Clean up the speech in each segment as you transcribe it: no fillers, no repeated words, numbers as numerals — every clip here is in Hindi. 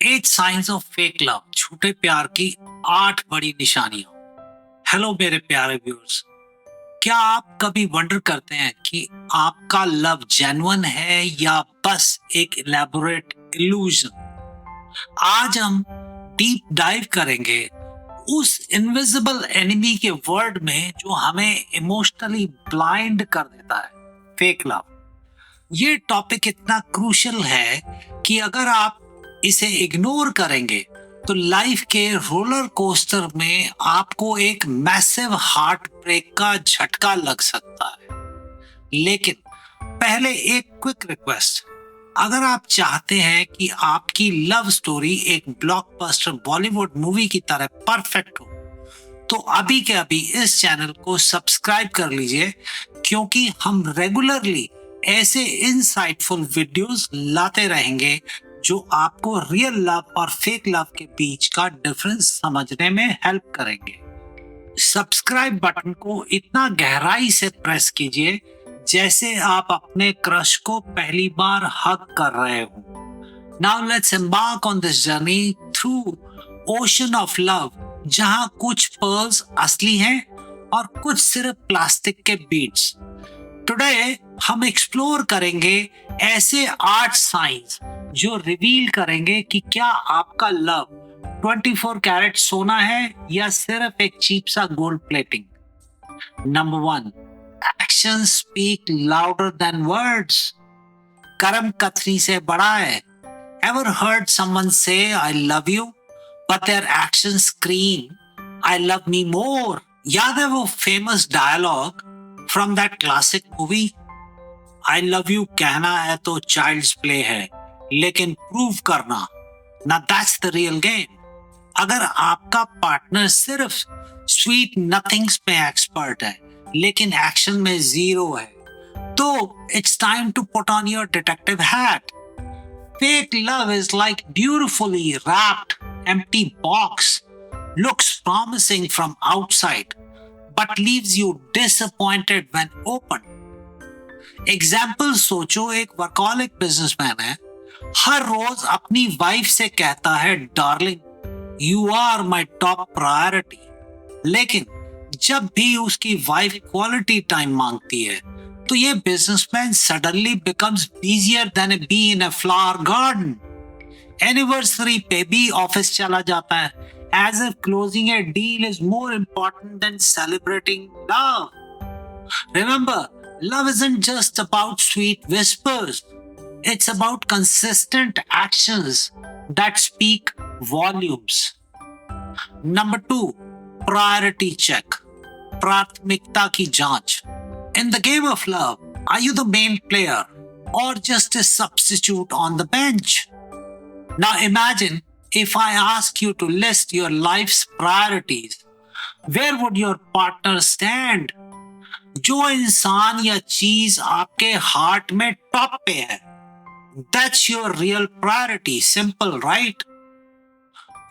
8 साइंस ऑफ फेक लव, झूठे प्यार की 8 बड़ी निशानियां। हेलो मेरे प्यारे व्यूअर्स, क्या आप कभी वंडर करते हैं कि आपका लव जेन्युइन है या बस एक इलेबोरेट इल्यूजन? आज हम डीप डाइव करेंगे उस इनविजिबल एनिमी के वर्ल्ड में जो हमें इमोशनली ब्लाइंड कर देता है, फेक लव। ये टॉपिक इतना क्रूशियल है कि अगर आप इसे इग्नोर करेंगे तो लाइफ के रोलर कोस्टर में आपको एक मैसिव हार्ट ब्रेक का झटका लग सकता है। लेकिन पहले एक क्विक रिक्वेस्ट, अगर आप चाहते हैं कि आपकी लव स्टोरी एक ब्लॉकबस्टर बॉलीवुड मूवी की तरह परफेक्ट हो, तो अभी के अभी इस चैनल को सब्सक्राइब कर लीजिए, क्योंकि हम रेगुलरली ऐसे इनसाइटफुल वीडियोस लाते रहेंगे जो आपको रियल लव और फेक लव के बीच का डिफरेंस समझने में हेल्प करेंगे। सब्सक्राइब बटन को इतना गहराई से प्रेस कीजिए जैसे आप अपने क्रश को पहली बार हग कर रहे हो। Now let's embark on this journey through ocean of love, जहां कुछ पर्ल्स असली हैं और कुछ सिर्फ प्लास्टिक के बीड्स। टुडे हम एक्सप्लोर करेंगे ऐसे 8 साइंस जो रिवील करेंगे कि क्या आपका लव 24 कैरेट सोना है या सिर्फ एक चीप सा gold plating. Number 1, actions speak louder than words. कर्म कथनी से बड़ा है। एवर हर्ड समवन से I love you but their actions scream, I love me more. याद है वो famous dialogue from that classic movie? I love you कहना है तो चाइल्ड्स प्ले है, लेकिन प्रूव करना, ना दैट्स द रियल गेम। अगर आपका पार्टनर सिर्फ स्वीट नथिंग्स में एक्सपर्ट है लेकिन एक्शन में जीरो है, तो it's time to put on your detective hat. Fake love is like beautifully wrapped empty box, looks promising from outside but leaves you disappointed when opened. Example सोचो, एक वर्कहॉलिक बिजनेसमैन है, हर रोज अपनी वाइफ से कहता है darling you are my top priority, लेकिन जब भी उसकी वाइफ क्वालिटी टाइम मांगती है तो ये businessman suddenly becomes busier than a bee in a flower garden. Anniversary पे भी ऑफिस चला जाता है, as if closing a deal is more important than celebrating love. Remember, love isn't just about sweet whispers. It's about consistent actions that speak volumes. Number 2, priority check. प्राथमिकता की जांच. In the game of love, are you the main player or just a substitute on the bench? Now imagine if I ask you to list your life's priorities. Where would your partner stand? जो इंसान या चीज आपके हार्ट में टॉप पे है, that's your real priority. Simple, right?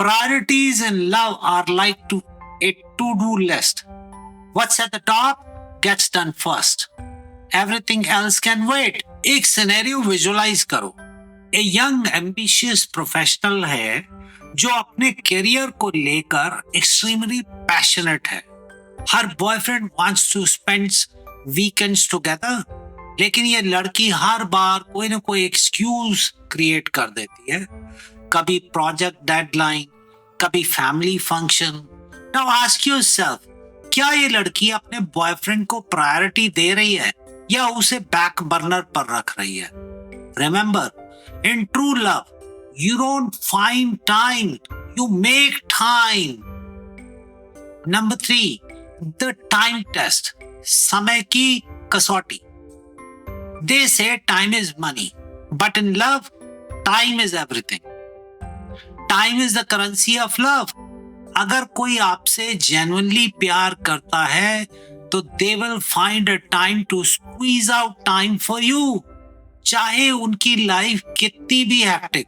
Priorities in love are like a to-do list. What's at the top gets done first. Everything else can wait. एक सिनेरियो विजुलाइज करो। A young ambitious professional है जो अपने करियर को लेकर extremely passionate है। हर boyfriend wants to spend weekends together, लेकिन ये लड़की हर बार कोई ना कोई एक्सक्यूज क्रिएट कर देती है। कभी प्रोजेक्ट डेडलाइन, कभी family function. Now ask yourself, क्या ये लड़की अपने बॉयफ्रेंड को प्रायोरिटी दे रही है या उसे बैक बर्नर पर रख रही है? Remember, in true love you don't find time, you make time. Number 3, the time test, समय की कसौटी। They say time is money, but in love time is everything. Time is the currency of love. अगर कोई आपसे जेन्युइनली प्यार करता है तो they will find a time to squeeze out time for you, चाहे उनकी लाइफ कितनी भी hectic.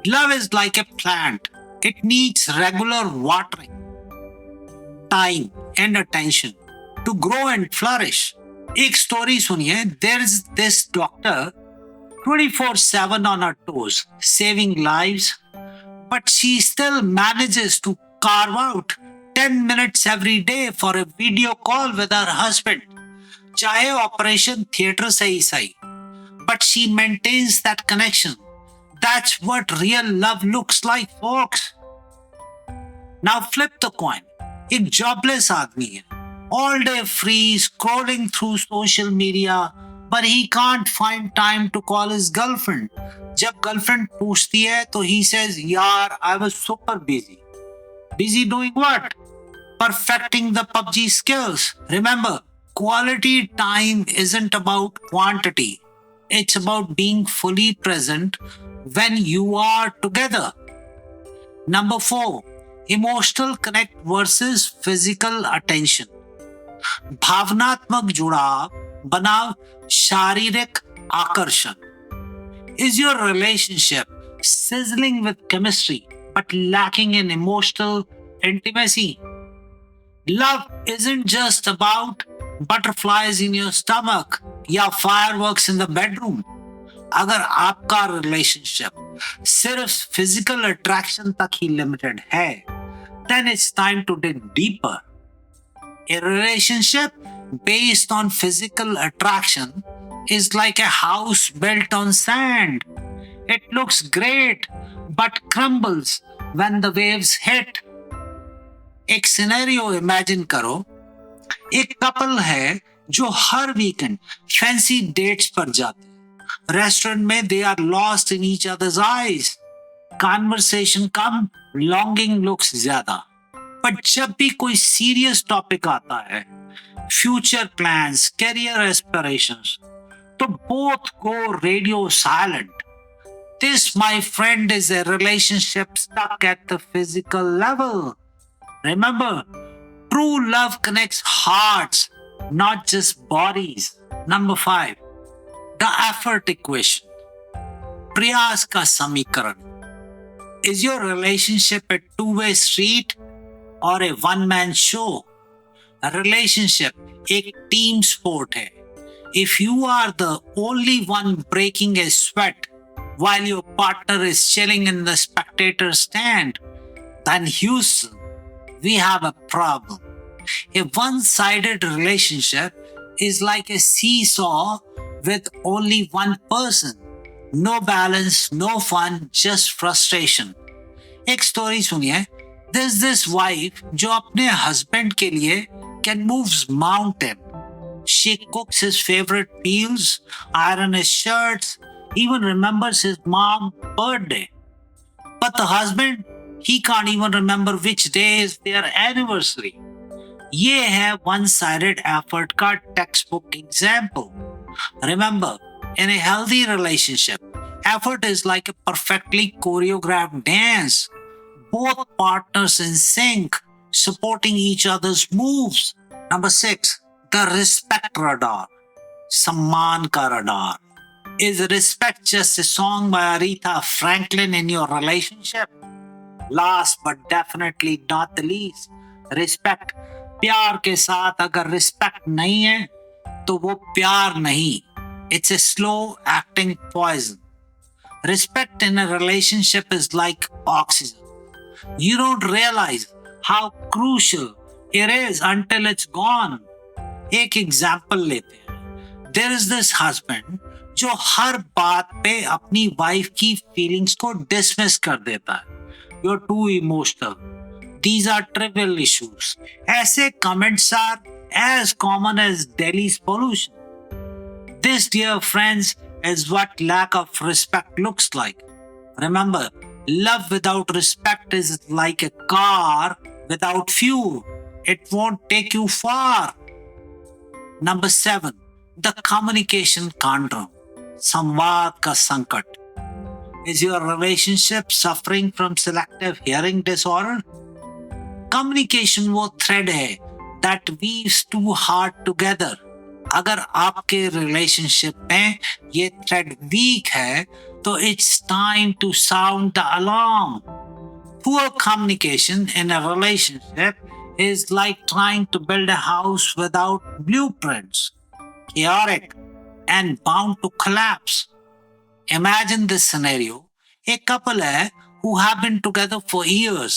Love is like a plant, it needs regular watering, time and attention to grow and flourish. एक स्टोरी सुनिए। There is this doctor 24/7 on her toes, saving lives, but she still manages to carve out 10 minutes every day for a video call with her husband. चाहे ऑपरेशन थिएटर से ही सही, but she maintains that connection. That's what real love looks like, folks. Now flip the coin. एक जॉबलेस आदमी है, all day free, scrolling through social media, but he can't find time to call his girlfriend. जब गर्लफ्रेंड पूछती है तो he says, यार, I was super busy. Busy doing what? Perfecting the PUBG skills. Remember, quality time isn't about quantity. It's about being fully present when you are together. Number 4, emotional connect versus physical attention. भावनात्मक जुड़ाव बनाम शारीरिक आकर्षण. Is your relationship sizzling with chemistry but lacking in emotional intimacy? Love isn't just about butterflies in your stomach या fireworks in the bedroom. अगर आपका रिलेशनशिप सिर्फ फिजिकल अट्रैक्शन तक ही लिमिटेड है, then it's time to dig deeper. A relationship based on physical attraction is like a house built on sand. It looks great but crumbles when the waves hit. एक सिनेरियो इमेजिन करो, एक कपल है जो हर वीकेंड फैंसी डेट्स पर जाते हैं. रेस्टोरेंट में they are lost in each others eyes. Conversation कम, लॉन्गिंग लुक्स ज्यादा. बट जब भी कोई सीरियस टॉपिक आता है, फ्यूचर प्लान्स, करियर एस्पिरेशंस, तो both go radio silent. This, my friend, is a relationship stuck at the physical level. Remember, true love connects hearts, not just bodies. Number 5, the effort equation. प्रयास का समीकरण. Is your relationship a two-way street or a one-man show? A relationship एक team sport है. If you are the only one breaking a sweat while your partner is chilling in the spectator stand, then Houston, we have a problem. A one-sided relationship is like a seesaw with only one person. No balance, no fun, just frustration. एक स्टोरी सुनिए. There's this wife जो अपने husband के लिए can move mountain. She cooks his favorite meals, iron his shirts, even remembers his mom's birthday. But the husband, he can't even remember which day is their anniversary. ये है one-sided effort का textbook example. Remember, in a healthy relationship, effort is like a perfectly choreographed dance. Both partners in sync, supporting each other's moves. Number 6, the respect radar. सम्मान का radar. Is respect just a song by Aretha Franklin in your relationship? Last but definitely not the least, respect. प्यार के साथ अगर respect नहीं है, तो वो प्यार नहीं. It's a slow acting poison. Respect in a relationship is like oxygen. You don't realize how crucial it is until it's gone. एक example लेते हैं. There is this husband जो हर बात पे अपनी वाइफ की फीलिंग्स को डिसमिस कर देता है. You're too emotional. These are trivial issues. ऐसे comments are as common as Delhi's pollution. This, dear friends, is what lack of respect looks like. Remember, love without respect is like a car without fuel. It won't take you far. Number 7, the communication conundrum. संवाद का संकट. Is your relationship suffering from selective hearing disorder? Communication वो thread है that weaves two hearts together. अगर आपके relationship में ये thread weak है, तो it's time to sound the alarm. Poor communication in a relationship is like trying to build a house without blueprints. Chaotic and bound to collapse. Imagine this scenario. एक couple है who have been together for years.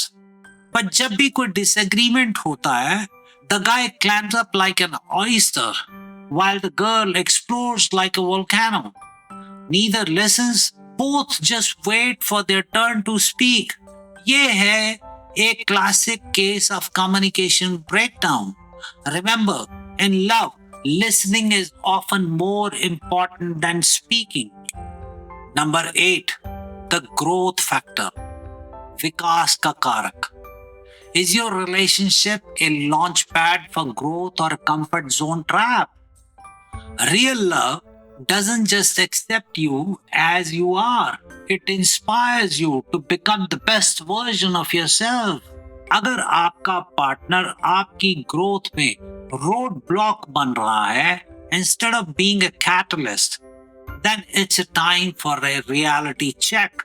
पर जब भी कोई disagreement होता है, the guy climbs up like an oyster, while the girl explodes like a volcano. Neither listens, both just wait for their turn to speak. ये है एक classic case of communication breakdown. Remember, in love, listening is often more important than speaking. Number 8, the growth factor. विकास का कारक. Is your relationship a launch pad for growth or a comfort zone trap? Real love doesn't just accept you as you are. It inspires you to become the best version of yourself. अगर आपका पार्टनर आपकी ग्रोथ में रोड ब्लॉक बन रहा है instead of being a catalyst, then it's a time for a reality check.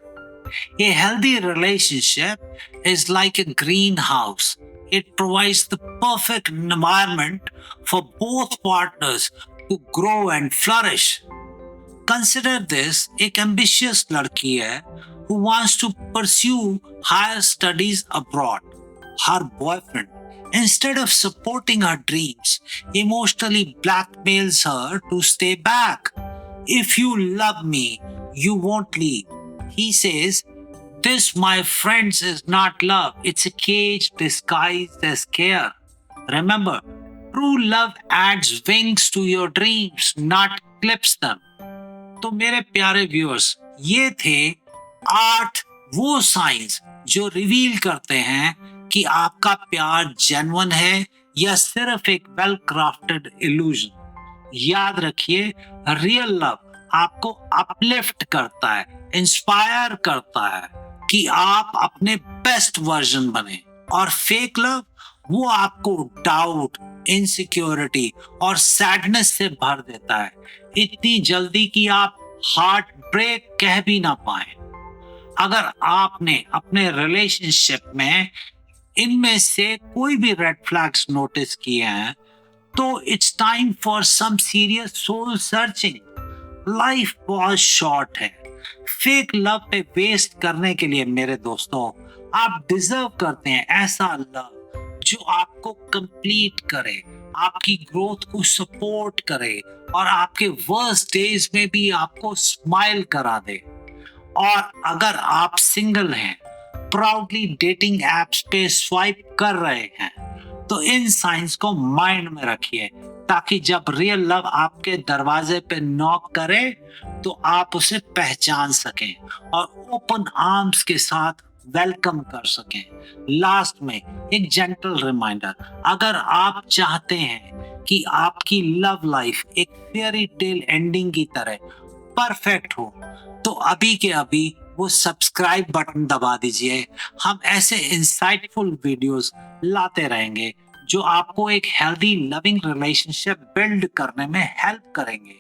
A healthy relationship is like a greenhouse. It provides the perfect environment for both partners to grow and flourish. Consider this, एक ambitious लड़की है who wants to pursue higher studies abroad. Her boyfriend, instead of supporting her dreams, emotionally blackmails her to stay back. If you love me, you won't leave. He says, this, my friends, is not love. It's a cage disguised as care. Remember, true love adds wings to your dreams, not clips them. तो मेरे प्यारे व्यूअर्स, ये थे 8 वो साइंस जो रिवील करते हैं कि आपका प्यार जेन्युइन है या सिर्फ एक वेल क्राफ्टेड इल्यूजन. याद रखिए, रियल लव आपको अपलिफ्ट करता है, इंस्पायर करता है कि आप अपने बेस्ट वर्जन बने, और फेक लव वो आपको डाउट, इनसिक्योरिटी और सैडनेस से भर देता है इतनी जल्दी कि आप हार्ट ब्रेक कह भी ना पाए. अगर आपने अपने रिलेशनशिप में इनमें से कोई भी रेड फ्लैग्स नोटिस किए हैं, तो it's time for some serious soul searching. Life बहुत शॉर्ट है. फेक लव पे वेस्ट करने के लिए मेरे दोस्तों, आप डिजर्व करते हैं ऐसा लव जो आपको कंप्लीट करे, आपकी ग्रोथ को सपोर्ट करे और आपके वर्स्ट डेज में भी आपको स्माइल करा दे. और अगर आप सिंगल हैं, प्राउडली डेटिंग एप्स पे स्वाइप कर रहे हैं, तो इन साइंस को माइंड में रखिए ताकि जब रियल लव आपके दरवाजे पे नॉक करे तो आप उसे पहचान सकें और ओपन आर्म्स के साथ वेलकम कर सकें. लास्ट में एक जेंटल रिमाइंडर, अगर आप चाहते हैं कि आपकी लव लाइफ एक फेयरी टेल एंडिंग की तरह परफेक्ट हो, तो अभी के अभी वो सब्सक्राइब बटन दबा दीजिए. हम ऐसे इंसाइटफुल वीडियोस लाते रहेंगे जो आपको एक हेल्दी लविंग रिलेशनशिप बिल्ड करने में हेल्प करेंगे.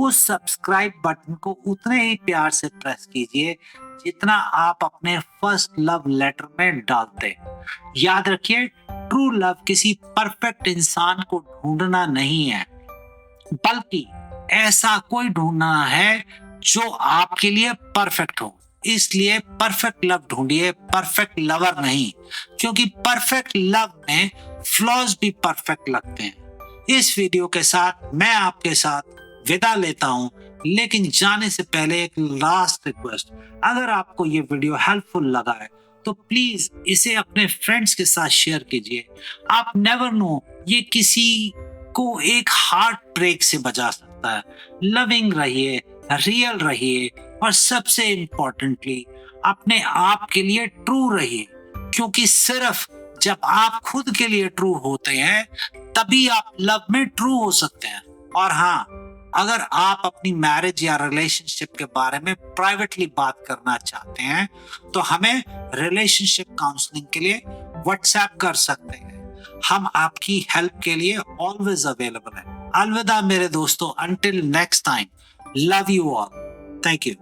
उस सब्सक्राइब बटन को उतने ही प्यार से प्रेस कीजिए जितना आप अपने फर्स्ट लव लेटर में डालते. याद रखिए, ट्रू लव किसी परफेक्ट इंसान को ढूंढना नहीं है, बल्कि ऐसा कोई ढूंढना है जो आपके लिए परफेक्ट हो. इसलिए परफेक्ट लव ढूंढिए, परफेक्ट लवर नहीं, क्योंकि परफेक्ट लव में फ्लॉज भी परफेक्ट लगते हैं. इस वीडियो के साथ मैं आपके साथ विदा लेता हूं, लेकिन जाने से पहले एक लास्ट रिक्वेस्ट. अगर आपको ये वीडियो हेल्पफुल लगा है तो प्लीज इसे अपने फ्रेंड्स के साथ शेयर कीजिए. आप नेवर नो, ये किसी को एक हार्ट ब्रेक से बचा सकता है. लविंग रहिए, रियल रहिए और सबसे इम्पोर्टेंटली अपने आप के लिए ट्रू रहिए, क्योंकि सिर्फ जब आप खुद के लिए ट्रू होते हैं तभी आप लव में ट्रू हो सकते हैं. और हाँ, अगर आप अपनी मैरिज या रिलेशनशिप के बारे में प्राइवेटली बात करना चाहते हैं तो हमें रिलेशनशिप काउंसलिंग के लिए व्हाट्सएप कर सकते हैं. हम आपकी हेल्प के लिए ऑलवेज अवेलेबल हैं. अलविदा मेरे दोस्तों, until next time, love you all. Thank you.